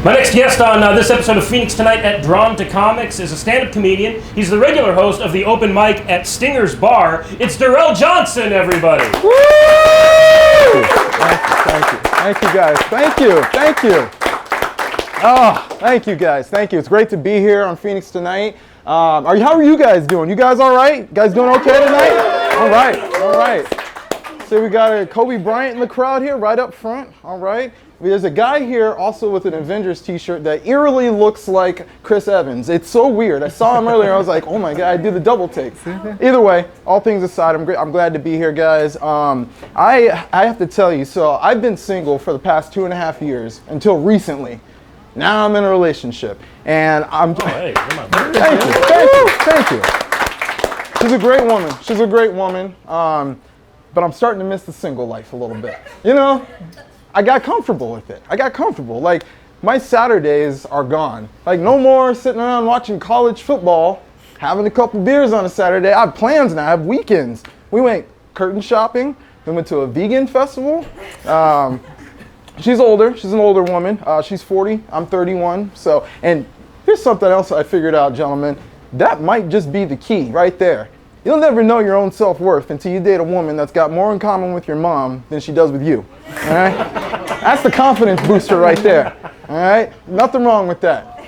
My next guest on this episode of Phoenix Tonight at Drawn to Comics is a stand-up comedian. He's the regular host of the open mic at Stinger's Bar. It's Durrell Johnson, everybody. Woo! Thank you. Thank you, guys. Thank you. Thank you. Oh, thank you, guys. Thank you. It's great to be here on Phoenix Tonight. How are you guys doing? You guys all right? You guys doing okay tonight? All right. All right. So we got a Kobe Bryant in the crowd here, right up front. All right. There's a guy here also with an Avengers t-shirt that eerily looks like Chris Evans. It's so weird. I saw him earlier. I was like, oh my God, I did the double take. Either way, all things aside, I'm glad to be here, guys. I have to tell you, so I've been single for the past 2.5 years until recently. Now I'm in a relationship, and I'm. Oh, hey, come on. Thank you. She's a great woman. She's a great woman. But I'm starting to miss the single life a little bit. You know, I got comfortable with it. I got comfortable. Like, my Saturdays are gone. Like, no more sitting around watching college football, having a couple beers on a Saturday. I have plans now. I have weekends. We went curtain shopping. We went to a vegan festival. She's older. She's an older woman. She's 40. I'm 31. So, and here's something else I figured out, gentlemen. That might just be the key right there. You'll never know your own self-worth until you date a woman that's got more in common with your mom than she does with you. All right? That's the confidence booster right there. All right? Nothing wrong with that.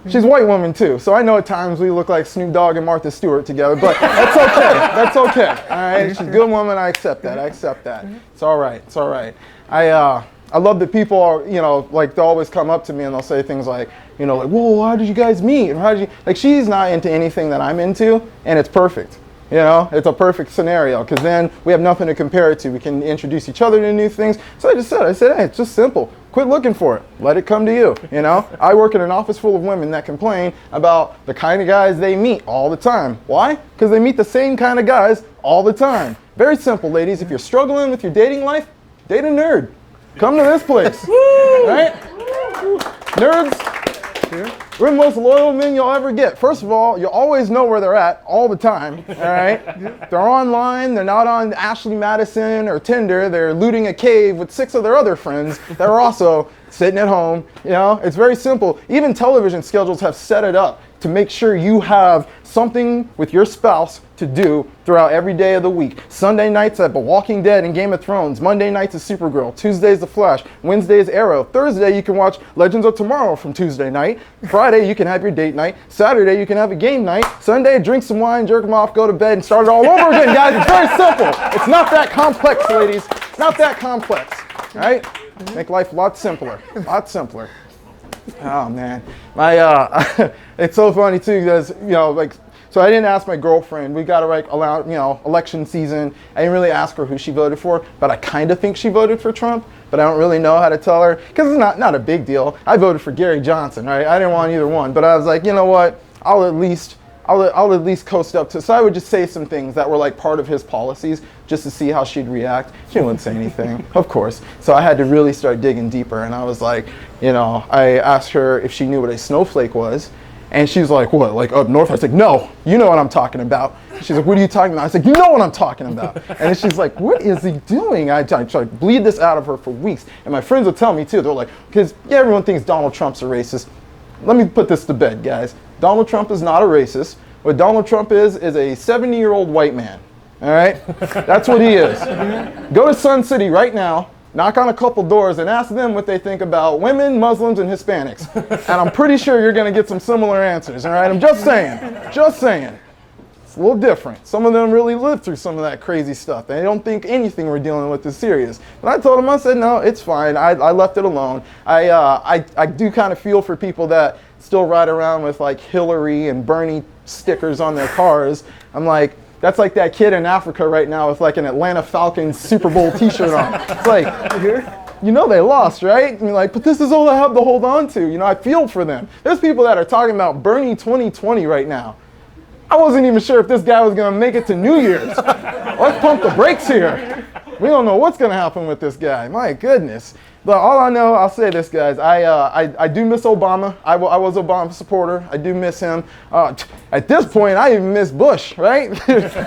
She's a white woman too, so I know at times we look like Snoop Dogg and Martha Stewart together, but that's okay. That's okay. All right? She's a good woman. I accept that. I accept that. It's all right. It's all right. I love that people are, you know, like they'll always come up to me and they'll say things like, you know, like, whoa, how did you guys meet? And how did you, like, she's not into anything that I'm into, and it's perfect. You know, it's a perfect scenario, because then we have nothing to compare it to. We can introduce each other to new things. So I said, hey, it's just simple. Quit looking for it. Let it come to you, you know? I work in an office full of women that complain about the kind of guys they meet all the time. Why? Because they meet the same kind of guys all the time. Very simple, ladies. If you're struggling with your dating life, date a nerd. Come to this place, right? Nerds, we're the most loyal men you'll ever get. First of all, you'll always know where they're at all the time, all right? They're online, they're not on Ashley Madison or Tinder, they're looting a cave with 6 of their other friends that are also sitting at home, you know? It's very simple. Even television schedules have set it up to make sure you have something with your spouse to do throughout every day of the week. Sunday nights at The Walking Dead and Game of Thrones. Monday nights is Supergirl. Tuesday's The Flash. Wednesday's Arrow. Thursday you can watch Legends of Tomorrow from Tuesday night. Friday you can have your date night. Saturday you can have a game night. Sunday drink some wine, jerk them off, go to bed, and start it all over again, guys. It's very simple. It's not that complex, ladies. Not that complex, right? Make life a lot simpler. A lot simpler. Oh man, it's so funny too, because you know, like, so I didn't ask my girlfriend. We got to like allow, you know, election season. I didn't really ask her who she voted for, but I kind of think she voted for Trump. But I don't really know how to tell her, because it's not a big deal. I voted for Gary Johnson, right? I didn't want either one, but I was like, you know what? I'll at least coast up to. So I would just say some things that were like part of his policies, just to see how she'd react. She wouldn't say anything, of course. So I had to really start digging deeper, and I was like, you know, I asked her if she knew what a snowflake was, and she's like, what, like up north? I was like, no, you know what I'm talking about. She's like, what are you talking about? I was like, you know what I'm talking about. And then she's like, what is he doing? I tried to bleed this out of her for weeks, and my friends would tell me too. They're like, because yeah, everyone thinks Donald Trump's a racist. Let me put this to bed, guys. Donald Trump is not a racist. What Donald Trump is a 70-year-old white man. All right? That's what he is. Go to Sun City right now, knock on a couple doors, and ask them what they think about women, Muslims, and Hispanics. And I'm pretty sure you're going to get some similar answers. All right? I'm just saying. Just saying. It's a little different. Some of them really lived through some of that crazy stuff. They don't think anything we're dealing with is serious. But I told them, I said, no, it's fine. I left it alone. I do kind of feel for people that still ride around with like Hillary and Bernie stickers on their cars. I'm like, that's like that kid in Africa right now with like an Atlanta Falcons Super Bowl t-shirt on. It's like, you know they lost, right? And you're like, but this is all I have to hold on to. You know, I feel for them. There's people that are talking about Bernie 2020 right now. I wasn't even sure if this guy was going to make it to New Year's. Let's pump the brakes here. We don't know what's going to happen with this guy. My goodness. But all I know, I'll say this, guys. I do miss Obama. I was a Obama supporter. I do miss him. At this point, I even miss Bush, right?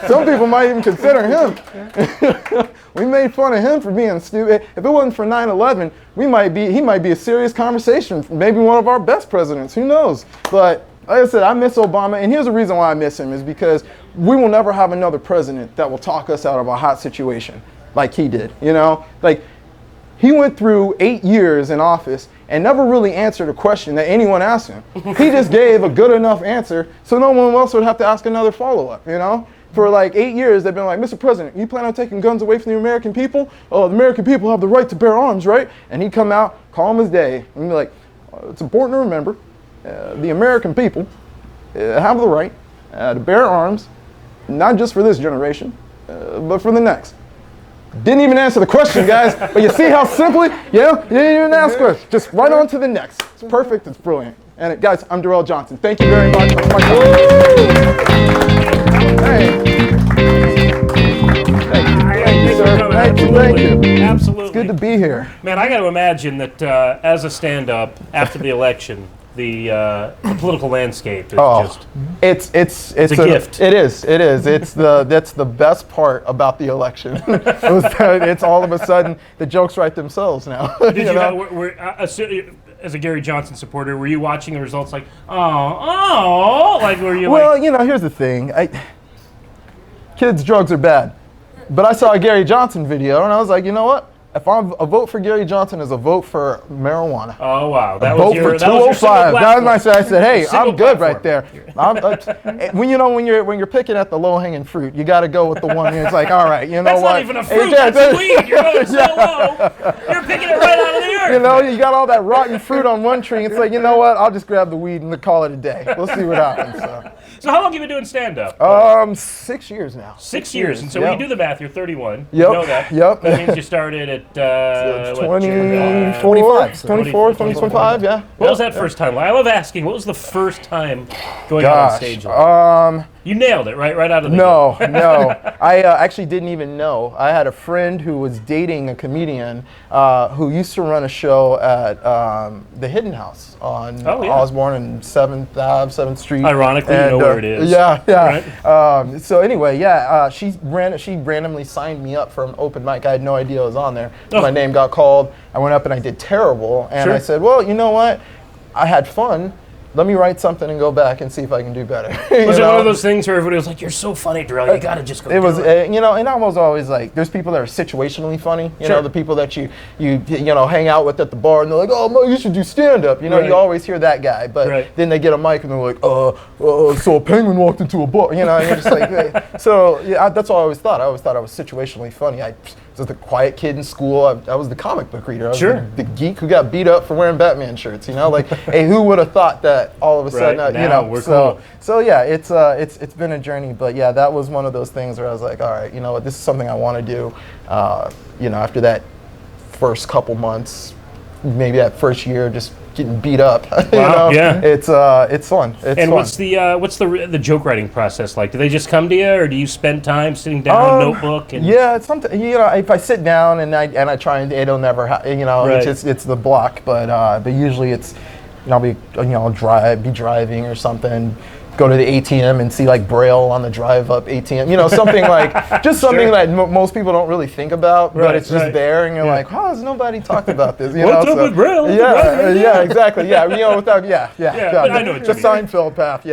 Some people might even consider him. We made fun of him for being stupid. If it wasn't for 9/11, he might be a serious conversation. Maybe one of our best presidents. Who knows? But like I said, I miss Obama. And here's the reason why I miss him is because we will never have another president that will talk us out of a hot situation like he did. You know, like. He went through 8 years in office and never really answered a question that anyone asked him. He just gave a good enough answer so no one else would have to ask another follow-up, you know? For like 8 years, they've been like, Mr. President, you plan on taking guns away from the American people? Oh, the American people have the right to bear arms, right? And he'd come out, calm as day, and be like, it's important to remember, the American people have the right to bear arms, not just for this generation, but for the next. Didn't even answer the question, guys. But you see how simply, you didn't even ask us. Just right on to the next. It's perfect. It's brilliant. And guys, I'm Durrell Johnson. Thank you very much. That's my time. Thank you, sir. Thank you. Absolutely. It's good to be here. Man, I got to imagine that as a stand-up after the election, the political landscape is it's a gift. It is. That's the best part about the election. It's all of a sudden the jokes write themselves now. Did you know? As a Gary Johnson supporter, were you watching the results like, like were you? Well, here's the thing. Kids, drugs are bad. But I saw a Gary Johnson video and I was like, you know what? If I'm a vote for Gary Johnson is a vote for marijuana. Oh wow, that was your 205. That was my. I said, hey, I'm good right there. When you're picking at the low hanging fruit, you got to go with the one. It's like, all right, you know that's what? That's not even a fruit. That's a weed. You're going so low. You're picking it right out of the earth. You got all that rotten fruit on one tree. It's like, you know what? I'll just grab the weed and call it a day. We'll see what happens. So how long have you been doing stand-up? 6 years now. 6 years. And so when you do the math, you're 31. Yep. You know that. Yep. That means you started at 24, 25, yeah. What was that first time? I love asking, what was the first time going out on stage like? You nailed it, right out of the gate. No. I actually didn't even know. I had a friend who was dating a comedian who used to run a show at the Hidden House on Osborne and 7th Ave, 7th Street. Ironically, you know where it is. Yeah. Right? So anyway, she randomly signed me up for an open mic. I had no idea I was on there. My name got called. I went up and I did terrible. And I said, well, you know what? I had fun. Let me write something and go back and see if I can do better. Was it one of those things where everybody was like, you're so funny, Durrell, you got to just go do it? And I was always like, there's people that are situationally funny, you know, the people that you hang out with at the bar and they're like, oh, you should do stand-up. You always hear that guy, but then they get a mic and they're like, so a penguin walked into a bar, and you're just like, hey. So that's what I always thought. I always thought I was situationally funny. I was the quiet kid in school. I was the comic book reader. I was the geek who got beat up for wearing Batman shirts. Like, hey, who would have thought that all of a sudden? We're cool. So yeah, it's been a journey. But yeah, that was one of those things where I was like, all right, you know what, this is something I want to do. After that first couple months, maybe that first year, just getting beat up. Wow, yeah. It's fun. What's the joke writing process like? Do they just come to you, or do you spend time sitting down, notebook? Yeah, it's something. If I sit down and I try and it'll never. It's the block. But usually it's. I'll be driving or something. Go to the ATM and see like Braille on the drive up ATM, something like, just something that most people don't really think about, but it's just there and you're like, has nobody talked about this? What's up with Braille? Yeah, exactly. Yeah, without, I know what you mean. Seinfeld path,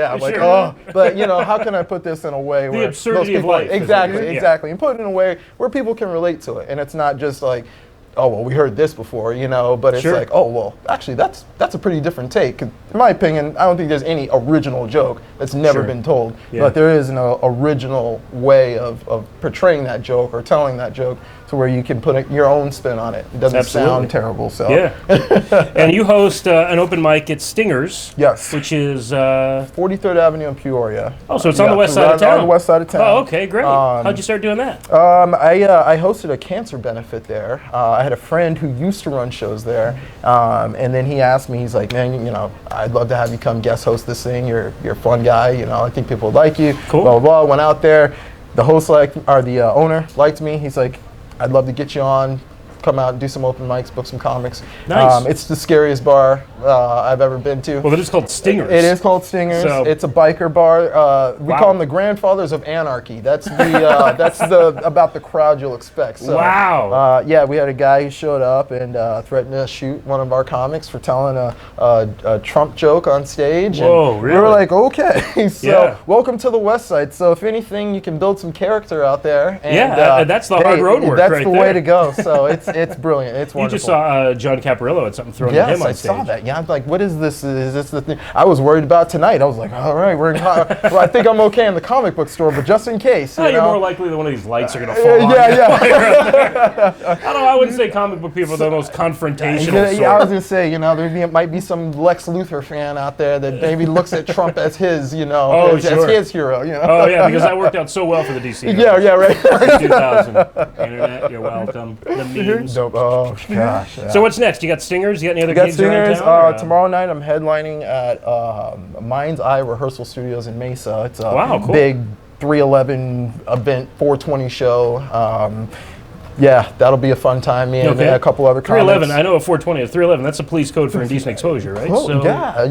but how can I put this in a way where the absurdity of life. Exactly, and put it in a way where people can relate to it, and it's not just like, oh, well, we heard this before, but it's like, oh, well, actually, that's a pretty different take. In my opinion, I don't think there's any original joke that's never been told, but there is an original way of portraying that joke or telling that joke to where you can put your own spin on it. It doesn't sound terrible. So and you host an open mic at Stingers. Yes. Which is 43rd Avenue in Peoria. Oh, so it's on the west side of town. On the west side of town. Oh, okay, great. How'd you start doing that? I hosted a cancer benefit there. I had a friend who used to run shows there, and then he asked me, he's like, man, I'd love to have you come guest host this thing. You're a fun guy. I think people would like you. Cool. Blah, blah, blah. Went out there. The host the owner liked me. He's like, I'd love to get you on. Come out and do some open mics, book some comics. Nice. It's the scariest bar I've ever been to. Well, it is called Stingers. It is called Stingers. So- It's a biker bar. We Wow. call them the grandfathers of anarchy. That's the about the crowd you'll expect. So, Wow. yeah, we had a guy who showed up and threatened to shoot one of our comics for telling a Trump joke on stage. Whoa, and really? We were like, okay. So Yeah. welcome to the West Side. So if anything, you can build some character out there. And, Yeah, that's the hard road work That's right the there. way to go. So it's brilliant. It's You wonderful. just saw John Caparillo at something thrown at Yes, him on I stage. saw that. Yeah, I'm like, what is this? Is this the thing? I was worried about tonight. I was like, all right, well, I think I'm okay in the comic book store, but just in case. Oh, You you're know? more likely that one of these lights are going to fall on you. Yeah. I don't know, I wouldn't say comic book people are the most confrontational Yeah, sort. I was gonna say, there might be some Lex Luthor fan out there that maybe looks at Trump as his, Oh, as sure. his hero. Oh, yeah, because that worked out so well for the DC. Yeah, right. 2000. Internet, you're welcome. The memes. Dope. Oh gosh. Yeah. So what's next? You got Stingers? You got any other We got gigs around Stingers. town? Tomorrow night, I'm headlining at Mind's Eye Rehearsal Studios in Mesa. It's a Wow, cool. big 311 event, 420 show. Yeah, that'll be a fun time. Me and a couple other comics. 311, I know a 420. A 311, that's a police code for indecent exposure, right? Oh, yeah.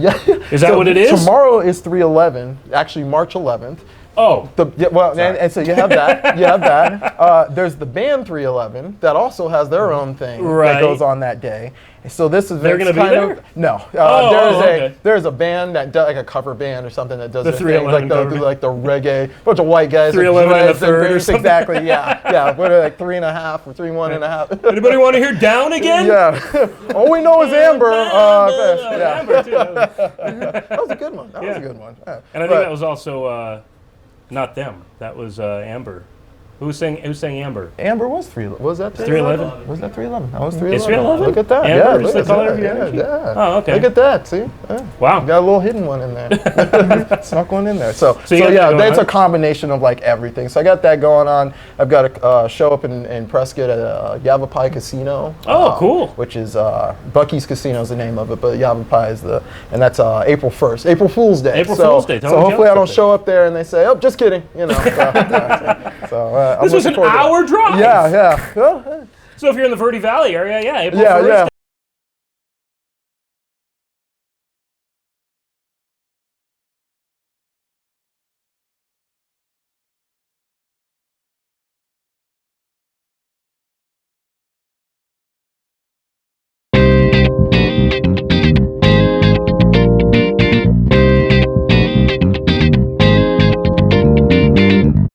Is that what it is? Tomorrow is 311, actually March 11th. Oh. And so you have that. You have that. There's the band 311 that also has their own thing Right. that goes on that day. So this is They're gonna be there? No. Okay. There's a band that does like a cover band or something that does The their 311 thing, cover like the reggae, bunch of white guys. 311 and a third or dreads, something. exactly. Yeah. What are like 3.5 or 3.1.5? Anybody want to hear Down again? Yeah. All we know is Amber. Yeah. Amber, too. That was a good one. That was a good one. Yeah. And I think that was also not them. That was Amber. Who sang Amber? Amber was 311. Was that 311? Was that 311? That was 311. It's 311? Look at that. Amber yeah, is look the at color that. of your energy? Yeah. Oh, okay. Look at that. See? Yeah. Wow. Got a little hidden one in there. Snuck one in there. So you got that yeah, going that's on? a combination of like everything. So I got that going on. I've got a show up in Prescott at Yavapai Casino. Oh, cool. Which is Bucky's Casino is the name of it, but Yavapai is and that's April 1st, April Fool's Day. April Fool's Day. So hopefully I don't show up there and they say, oh, just kidding. So I'm This was an looking forward to it. hour drive. Yeah. Well, So if you're in the Verde Valley area, April yeah, 1st, yeah.